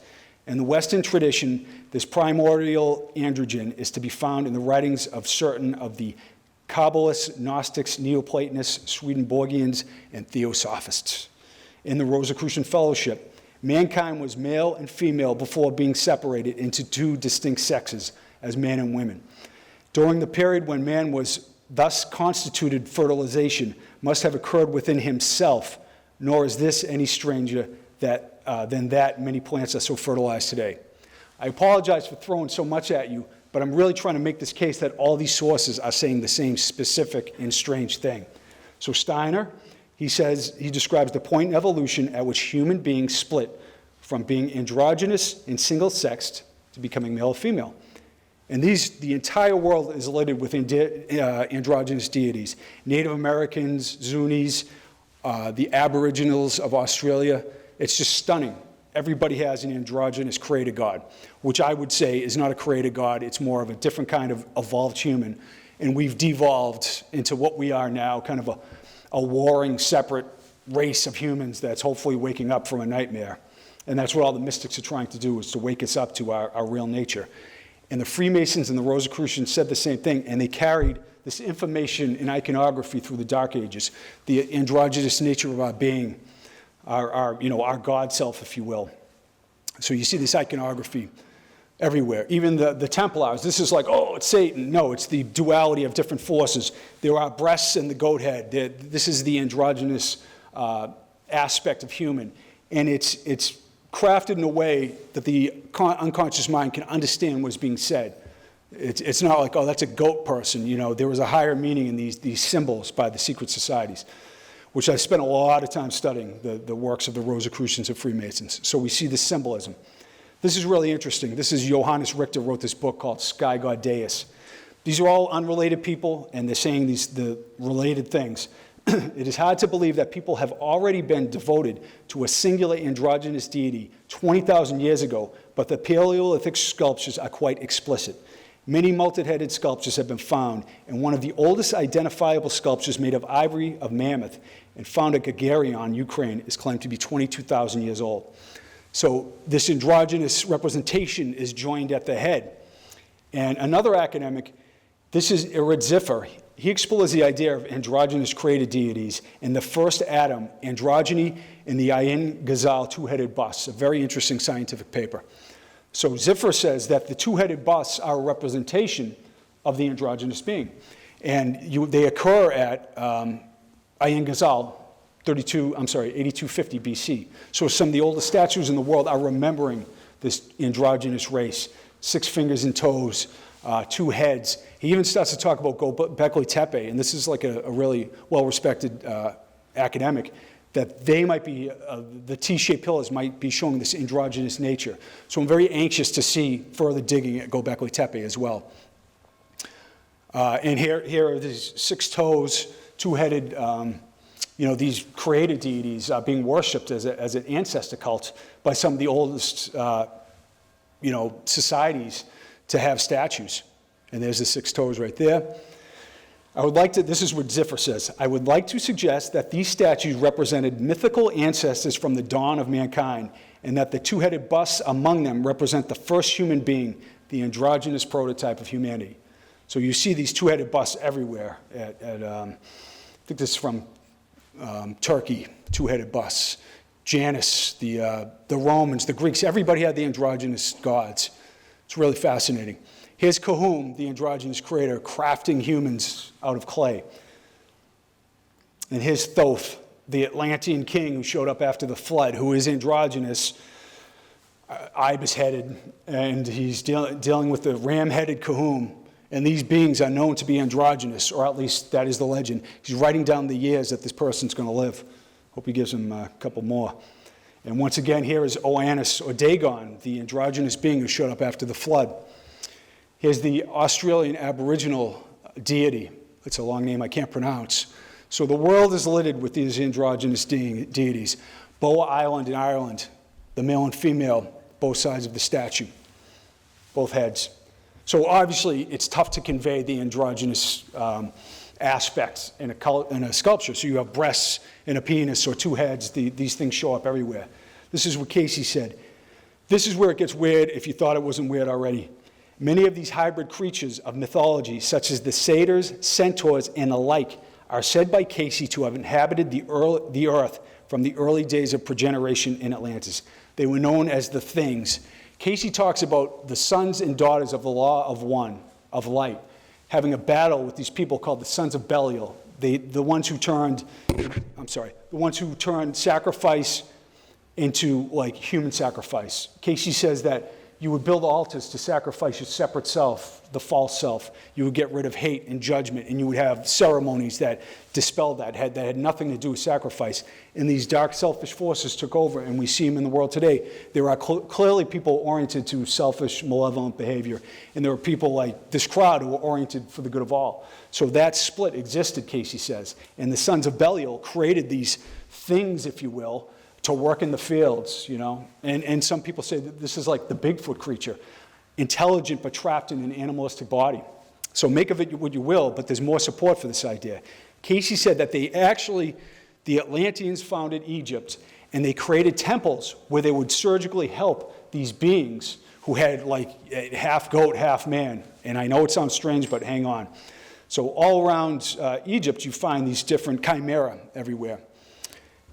B: In the Western tradition, this primordial androgen is to be found in the writings of certain of the Kabbalists, Gnostics, Neoplatonists, Swedenborgians, and Theosophists. In the Rosicrucian Fellowship, mankind was male and female before being separated into two distinct sexes as men and women. During the period when man was thus constituted, fertilization must have occurred within himself, nor is this any stranger than that many plants are so fertilized today. I apologize for throwing so much at you, but I'm really trying to make this case that all these sources are saying the same specific and strange thing. So Steiner, he describes the point in evolution at which human beings split from being androgynous and single-sexed to becoming male or female. And the entire world is littered with androgynous deities. Native Americans, Zunis, the Aboriginals of Australia. It's just stunning. Everybody has an androgynous creator god, which I would say is not a creator god. It's more of a different kind of evolved human. And we've devolved into what we are now, kind of a warring, separate race of humans that's hopefully waking up from a nightmare. And that's what all the mystics are trying to do, is to wake us up to our real nature. And the Freemasons and the Rosicrucians said the same thing, and they carried this information in iconography through the Dark Ages, the androgynous nature of our being, our God self, if you will. So you see this iconography everywhere. Even the Templars, this is like, oh, it's Satan. No, it's the duality of different forces. There are breasts and the goat head. This is the androgynous aspect of human. And it's crafted in a way that the unconscious mind can understand what's being said. It's not like, oh, that's a goat person. There was a higher meaning in these symbols by the secret societies, which I spent a lot of time studying, the works of the Rosicrucians and Freemasons. So we see the symbolism. This is really interesting. This is Johannes Richter wrote this book called Sky God Deus. These are all unrelated people, and they're saying the related things. It is hard to believe that people have already been devoted to a singular androgynous deity 20,000 years ago, but the Paleolithic sculptures are quite explicit. Many multi-headed sculptures have been found, and one of the oldest identifiable sculptures made of ivory of mammoth and found at Gagarion, Ukraine, is claimed to be 22,000 years old. So this androgynous representation is joined at the head. And another academic, this is Ziffer. He explores the idea of androgynous created deities in the first Adam, androgyny, in the Ayin Ghazal two-headed bust, a very interesting scientific paper. So Ziffer says that the two-headed busts are a representation of the androgynous being. And they occur at Ayin Ghazal, 8250 BC. So some of the oldest statues in the world are remembering this androgynous race. 6 fingers and toes, 2 heads. He even starts to talk about Göbekli Tepe, and this is like a really well-respected academic, that they might be, the T-shaped pillars might be showing this androgynous nature. So I'm very anxious to see further digging at Göbekli Tepe as well. And here are these 6 toes, 2-headed, these created deities being worshipped as an ancestor cult by some of the oldest, societies to have statues. And there's the 6 toes right there. This is what Ziffer says, I would like to suggest that these statues represented mythical ancestors from the dawn of mankind, and that the 2-headed busts among them represent the first human being, the androgynous prototype of humanity. So you see these 2-headed busts everywhere I think this is from Turkey, 2-headed busts. Janus, the Romans, the Greeks, everybody had the androgynous gods. It's really fascinating. Here's Kahum, the androgynous creator, crafting humans out of clay. And here's Thoth, the Atlantean king who showed up after the flood, who is androgynous, ibis-headed, and he's dealing with the ram-headed Kahum. And these beings are known to be androgynous, or at least that is the legend. He's writing down the years that this person's going to live. Hope he gives him a couple more. And once again, here is Oannes, or Dagon, the androgynous being who showed up after the flood. Here's the Australian Aboriginal deity. It's a long name I can't pronounce. So the world is littered with these androgynous deities. Boa Island in Ireland, the male and female, both sides of the statue, both heads. So obviously, it's tough to convey the androgynous aspects in a sculpture. So you have breasts and a penis or 2 heads. These things show up everywhere. This is what Cayce said. This is where it gets weird if you thought it wasn't weird already. Many of these hybrid creatures of mythology, such as the satyrs, centaurs, and the like, are said by Cayce to have inhabited the earth from the early days of progeneration in Atlantis. They were known as the Things. Cayce talks about the sons and daughters of the law of one, of light, having a battle with these people called the sons of Belial, the ones who turned sacrifice into like human sacrifice. Cayce says that you would build altars to sacrifice your separate self, the false self. You would get rid of hate and judgment, and you would have ceremonies that dispelled that had nothing to do with sacrifice. And these dark, selfish forces took over, and we see them in the world today. There are clearly people oriented to selfish, malevolent behavior, and there are people like this crowd who are oriented for the good of all. So that split existed, Cayce says. And the sons of Belial created these things, if you will, to work in the fields, And some people say that this is like the Bigfoot creature, intelligent but trapped in an animalistic body. So make of it what you will, but there's more support for this idea. Cayce said that the Atlanteans founded Egypt, and they created temples where they would surgically help these beings who had like half goat, half man. And I know it sounds strange, but hang on. So all around Egypt, you find these different chimera everywhere.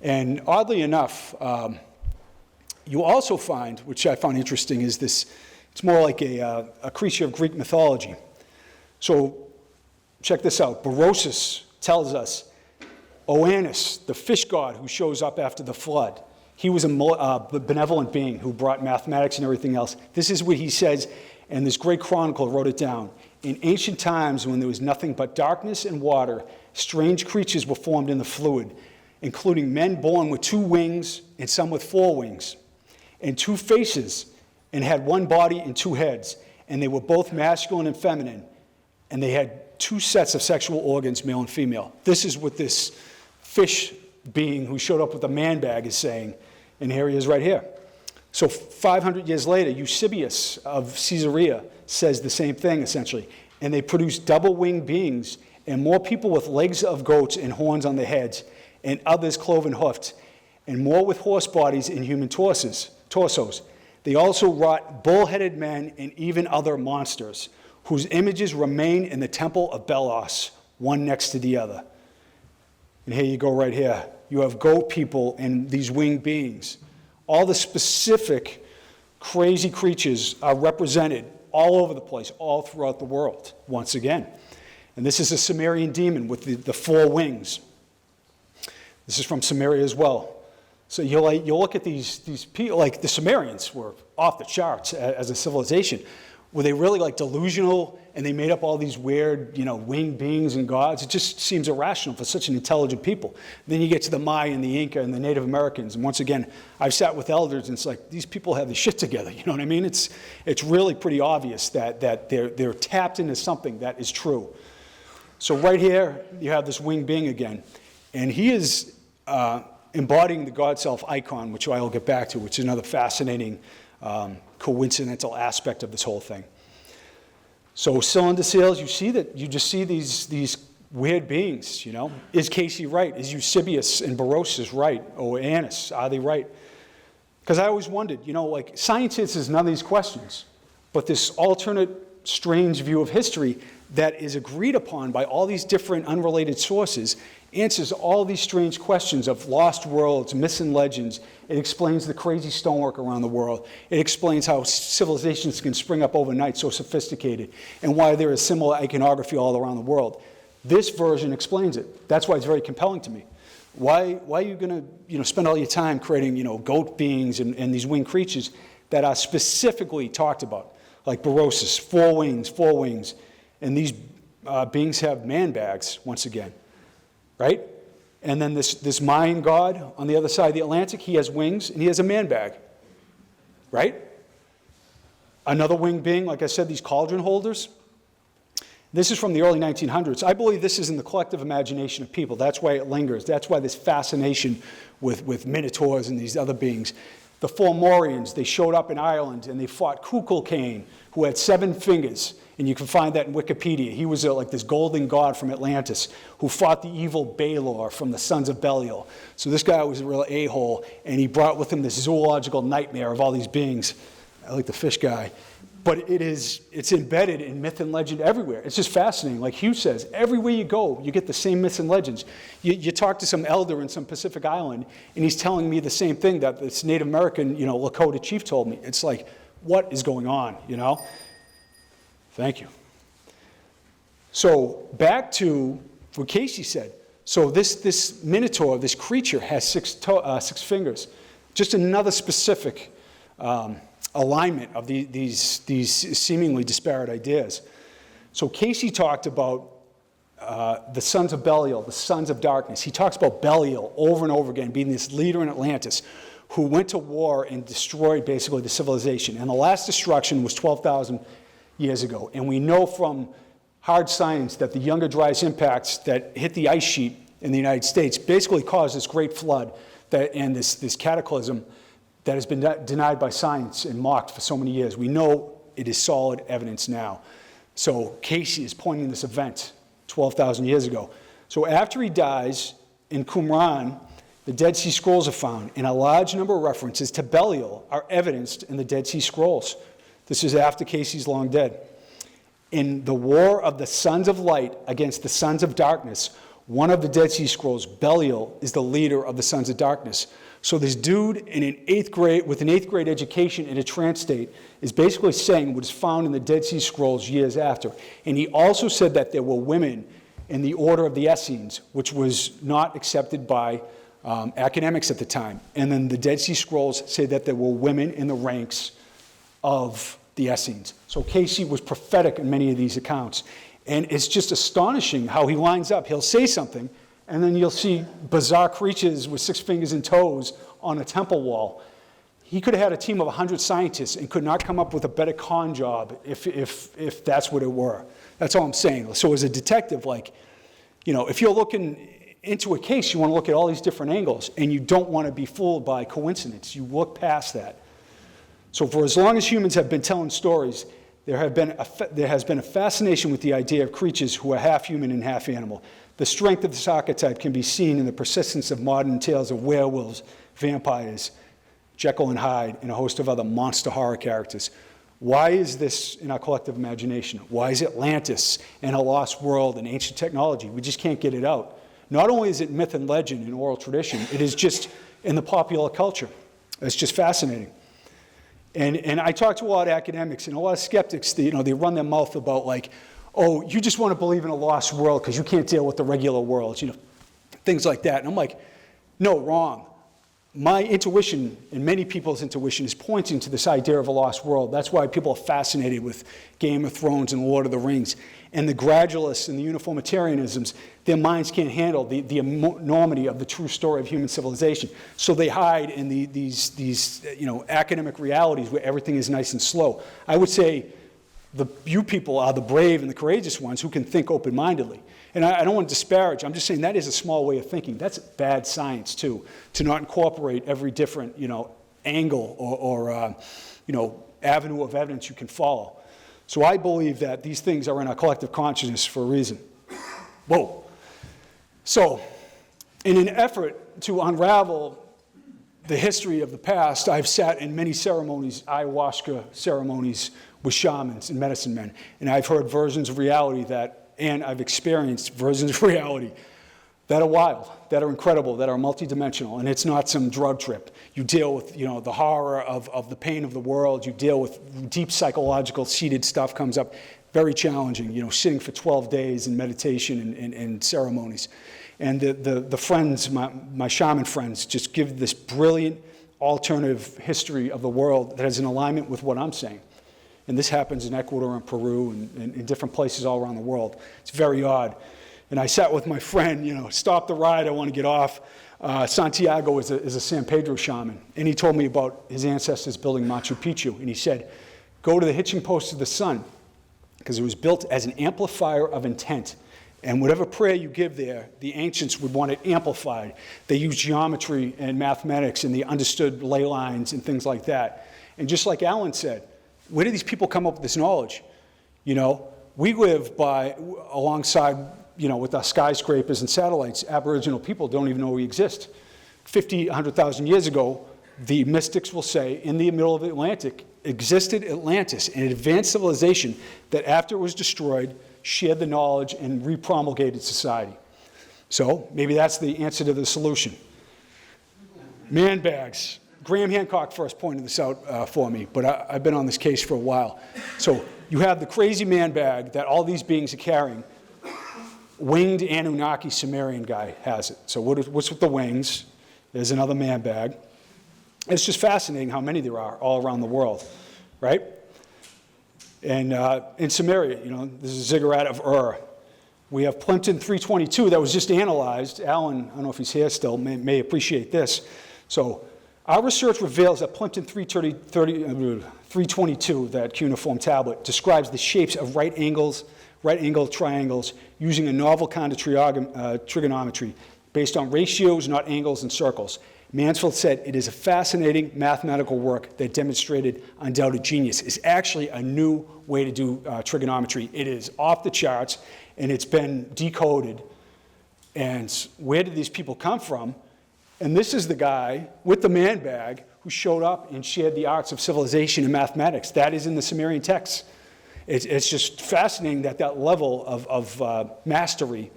B: And oddly enough, you also find, which I found interesting, is this, it's more like a creature of Greek mythology. So check this out. Berosus tells us, Oannes, the fish god who shows up after the flood, he was a benevolent being who brought mathematics and everything else. This is what he says, and this great chronicle wrote it down. In ancient times, when there was nothing but darkness and water, strange creatures were formed in the fluid, including men born with 2 wings and some with 4 wings, and 2 faces, and had 1 body and 2 heads, and they were both masculine and feminine, and they had 2 sets of sexual organs, male and female. This is what this fish being who showed up with a man bag is saying, and here he is right here. So 500 years later, Eusebius of Caesarea says the same thing, essentially. And they produce double-winged beings, and more people with legs of goats and horns on their heads, and others cloven-hoofed, and more with horse bodies and human torsos. They also wrought bull-headed men and even other monsters, whose images remain in the temple of Belos, one next to the other. And here you go right here. You have goat people and these winged beings. All the specific crazy creatures are represented all over the place, all throughout the world, once again. And this is a Sumerian demon with the 4 wings. This is from Samaria as well. So you'll look at these people, like the Sumerians were off the charts as a civilization. Were they really like delusional and they made up all these weird, winged beings and gods? It just seems irrational for such an intelligent people. Then you get to the Maya and the Inca and the Native Americans. And once again, I've sat with elders and it's like, these people have the shit together. You know what I mean? It's really pretty obvious that they're tapped into something that is true. So right here, you have this winged being again. And he is embodying the God Self icon, which I'll get back to, which is another fascinating coincidental aspect of this whole thing. So cylinder sails, you just see these weird beings, Is Cayce right? Is Eusebius and Berosus right? Or Annis, are they right? Because I always wondered, science answers none of these questions, but this alternate, strange view of history that is agreed upon by all these different unrelated sources answers all these strange questions of lost worlds, myths and legends. It explains the crazy stonework around the world. It explains how civilizations can spring up overnight so sophisticated and why there is similar iconography all around the world. This version explains it. That's why it's very compelling to me. Why are you going to spend all your time creating goat beings and these winged creatures that are specifically talked about? Like Berosus, 4 wings. And these beings have man bags, once again. Right? And then this Mayan god on the other side of the Atlantic, he has wings and he has a man bag. Right? Another winged being, like I said, these cauldron holders. This is from the early 1900s. I believe this is in the collective imagination of people. That's why it lingers. That's why this fascination with minotaurs and these other beings. The Fomorians, they showed up in Ireland and they fought Kukulcane, who had 7 fingers. And you can find that in Wikipedia. He was like this golden god from Atlantis who fought the evil Baelor from the sons of Belial. So this guy was a real a-hole, and he brought with him this zoological nightmare of all these beings. I like the fish guy. But it's embedded in myth and legend everywhere. It's just fascinating. Like Hugh says, everywhere you go, you get the same myths and legends. You talk to some elder in some Pacific island, and he's telling me the same thing that this Native American, Lakota chief told me. It's like, what is going on, Thank you. So back to what Cayce said. So this minotaur, this creature, has 6 fingers. Just another specific alignment of these seemingly disparate ideas. So Cayce talked about the sons of Belial, the sons of darkness. He talks about Belial over and over again being this leader in Atlantis who went to war and destroyed basically the civilization. And the last destruction was 12,000 years ago. And we know from hard science that the Younger Dryas impacts that hit the ice sheet in the United States basically caused this great flood and this cataclysm that has been denied by science and mocked for so many years. We know it is solid evidence now. So Cayce is pointing this event 12,000 years ago. So after he dies, in Qumran, the Dead Sea Scrolls are found, and a large number of references to Belial are evidenced in the Dead Sea Scrolls. This is after Cayce's long dead. In the war of the sons of light against the sons of darkness, one of the Dead Sea Scrolls, Belial, is the leader of the sons of darkness. So this dude with an eighth grade education in a trance state is basically saying what is found in the Dead Sea Scrolls years after. And he also said that there were women in the order of the Essenes, which was not accepted by academics at the time. And then the Dead Sea Scrolls say that there were women in the ranks of the Essenes. So Cayce was prophetic in many of these accounts. And it's just astonishing how he lines up. He'll say something, and then you'll see bizarre creatures with 6 fingers and toes on a temple wall. He could have had a team of 100 scientists and could not come up with a better con job if that's what it were. That's all I'm saying. So as a detective, if you're looking into a case, you want to look at all these different angles, and you don't want to be fooled by coincidence. You look past that. So for as long as humans have been telling stories, there has been a fascination with the idea of creatures who are half human and half animal. The strength of this archetype can be seen in the persistence of modern tales of werewolves, vampires, Jekyll and Hyde, and a host of other monster horror characters. Why is this in our collective imagination? Why is Atlantis and a lost world and ancient technology? We just can't get it out. Not only is it myth and legend and oral tradition, it is just in the popular culture. It's just fascinating. And I talk to a lot of academics and a lot of skeptics, they run their mouth about oh, you just want to believe in a lost world because you can't deal with the regular world, things like that. And I'm like, no, wrong. My intuition, and many people's intuition, is pointing to this idea of a lost world. That's why people are fascinated with Game of Thrones and Lord of the Rings. And the gradualists and the uniformitarianisms, their minds can't handle the enormity of the true story of human civilization. So they hide in these academic realities where everything is nice and slow. I would say you people are the brave and the courageous ones who can think open-mindedly. And I don't want to disparage. I'm just saying that is a small way of thinking. That's bad science, too, to not incorporate every different, angle or avenue of evidence you can follow. So I believe that these things are in our collective consciousness for a reason. Whoa. So in an effort to unravel the history of the past, I've sat in many ceremonies, ayahuasca ceremonies with shamans and medicine men, and I've heard versions of reality and I've experienced versions of reality that are wild, that are incredible, that are multidimensional, and it's not some drug trip. You deal with, the horror of the pain of the world. You deal with deep psychological seated stuff comes up, very challenging, sitting for 12 days in meditation and ceremonies. And the friends, my shaman friends, just give this brilliant alternative history of the world that is in alignment with what I'm saying. And this happens in Ecuador and Peru and in different places all around the world. It's very odd. And I sat with my friend, stop the ride, I want to get off. Santiago is a San Pedro shaman. And he told me about his ancestors building Machu Picchu. And he said, go to the hitching post of the sun, because it was built as an amplifier of intent. And whatever prayer you give there, the ancients would want it amplified. They used geometry and mathematics, and they understood ley lines and things like that. And just like Alan said, where do these people come up with this knowledge? We live alongside, with our skyscrapers and satellites. Aboriginal people don't even know we exist. 50, 100,000 years ago, the mystics will say, in the middle of the Atlantic, existed Atlantis, an advanced civilization that after it was destroyed, shared the knowledge and repromulgated society. So maybe that's the answer to the solution. Man bags. Graham Hancock first pointed this out for me, but I've been on this case for a while. So you have the crazy man bag that all these beings are carrying. Winged Anunnaki Sumerian guy has it. So what's with the wings? There's another man bag. It's just fascinating how many there are all around the world, right? And in Sumeria, this is Ziggurat of Ur. We have Plimpton 322 that was just analyzed. Alan, I don't know if he's here still, may appreciate this. So our research reveals that Plimpton 322, that cuneiform tablet, describes the shapes of right-angled triangles using a novel kind of trigonometry based on ratios, not angles and circles. Mansfield said, it is a fascinating mathematical work that demonstrated undoubted genius. It's actually a new way to do trigonometry. It is off the charts, and it's been decoded. And where did these people come from? And this is the guy with the man bag who who showed up and shared the arts of civilization and mathematics. That is in the Sumerian texts. It's just fascinating that that level of mastery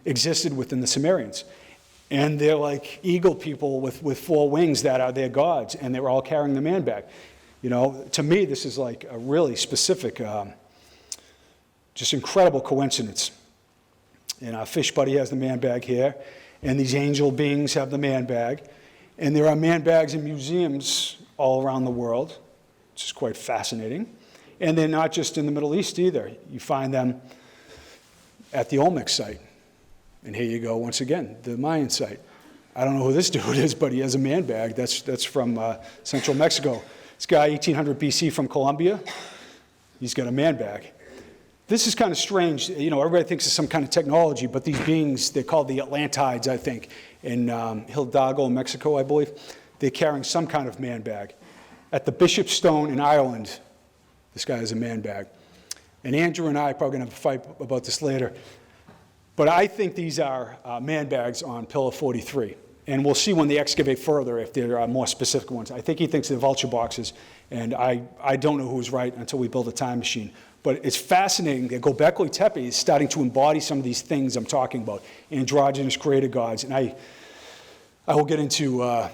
B: existed within the Sumerians. And they're like eagle people with four wings that are their gods, and they were all carrying the man bag. You know, to me, this is like a really specific, just incredible coincidence. And our fish buddy has the man bag here, and these angel beings have the man bag. And there are man bags in museums all around the world, which is quite fascinating. And they're not just in the Middle East either. You find them at the Olmec site. And here you go, once again, the Mayan site. I don't know who this dude is, but he has a man bag. That's from central Mexico. This guy, 1800 BC from Colombia, he's got a man bag. This is kind of strange. You know, everybody thinks it's some kind of technology, but these beings, they're called the Atlantides, I think, in Hidalgo, Mexico, I believe. They're carrying some kind of man bag. At the Bishop Stone in Ireland, this guy has a man bag. And Andrew and I are probably going to have a fight about this later. But I think these are man bags on Pillar 43. And we'll see when they excavate further if there are more specific ones. I think he thinks they're vulture boxes. And I don't know who's right until we build a time machine. But it's fascinating that Göbekli Tepe is starting to embody some of these things I'm talking about, androgynous creator gods. And I will get into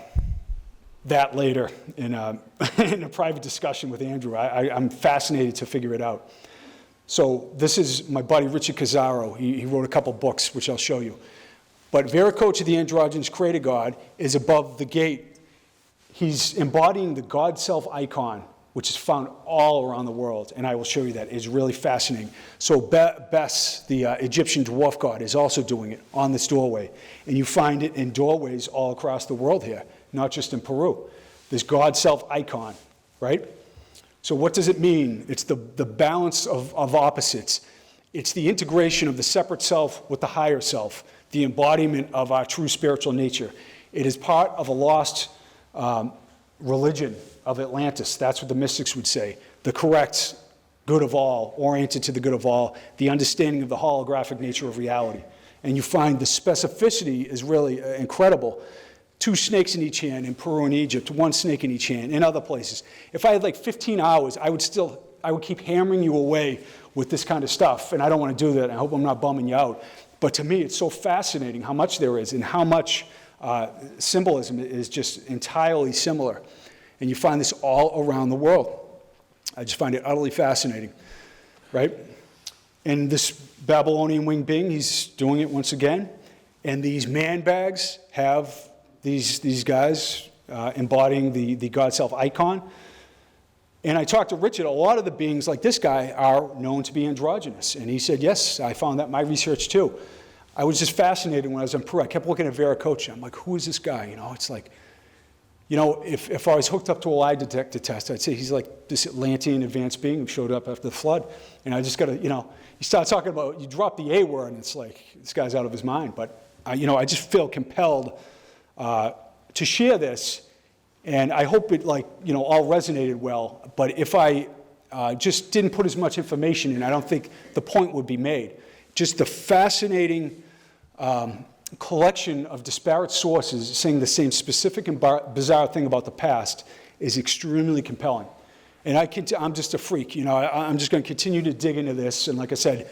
B: that later in a private discussion with Andrew. I'm fascinated to figure it out. So this is my buddy Richard Cazzaro. He wrote a couple books, which I'll show you. But Vieira, the androgynous creator god, is above the gate. He's embodying the God self icon, which is found all around the world, and I will show you that. It's really fascinating. So Bes, the Egyptian dwarf god, is also doing it on this doorway. And you find it in doorways all across the world here, not just in Peru. This God self icon, right? So what does it mean? It's the balance of opposites. It's the integration of the separate self with the higher self, the embodiment of our true spiritual nature. It is part of a lost religion of Atlantis. That's what the mystics would say. The correct good of all, oriented to the good of all, the understanding of the holographic nature of reality. And you find the specificity is really incredible. 2 snakes in each hand in Peru and Egypt, 1 snake in each hand in other places. If I had like 15 hours, I would keep hammering you away with this kind of stuff, and I don't want to do that. I hope I'm not bumming you out. But to me, it's so fascinating how much there is and how much symbolism is just entirely similar. And you find this all around the world. I just find it utterly fascinating, right? And this Babylonian winged being, he's doing it once again. And these man bags have these guys embodying the God self icon. And I talked to Richard. A lot of the beings like this guy are known to be androgynous. And he said, yes, I found that in my research too. I was just fascinated when I was in Peru. I kept looking at Vieira. I'm like, who is this guy? You know, it's like, you know, if I was hooked up to a lie detector test, I'd say he's like this Atlantean advanced being who showed up after the flood. And I just got to, you know, you start talking about, you drop the A word, and it's like, this guy's out of his mind. But, you know, I just feel compelled to share this. And I hope it, like, you know, all resonated well. But if I just didn't put as much information in, I don't think the point would be made. Just the fascinating collection of disparate sources saying the same specific and bizarre thing about the past is extremely compelling. And I'm just a freak, you know. I'm just going to continue to dig into this. And like I said,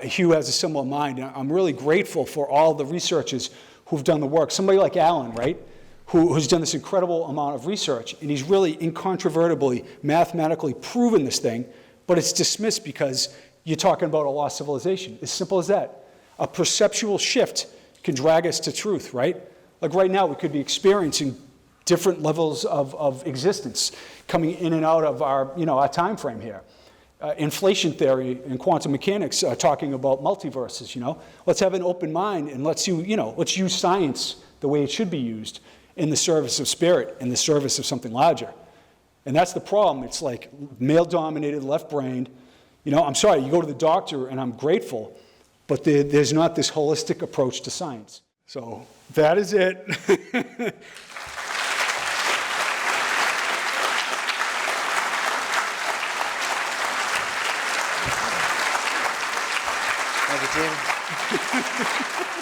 B: Hugh has a similar mind. And I'm really grateful for all the researchers who've done the work. Somebody like Alan, right, who's done this incredible amount of research. And he's really incontrovertibly, mathematically proven this thing. But it's dismissed because you're talking about a lost civilization. As simple as that. A perceptual shift can drag us to truth, right? Like right now, we could be experiencing different levels of existence coming in and out of our, you know, our time frame here. Inflation theory and quantum mechanics are talking about multiverses, you know. Let's have an open mind and let's use science the way it should be used in the service of spirit, in the service of something larger. And that's the problem. It's like male-dominated, left-brained. You know, I'm sorry, you go to the doctor, and I'm grateful, but there's not this holistic approach to science. So that is it.
A: Thank you, Jim.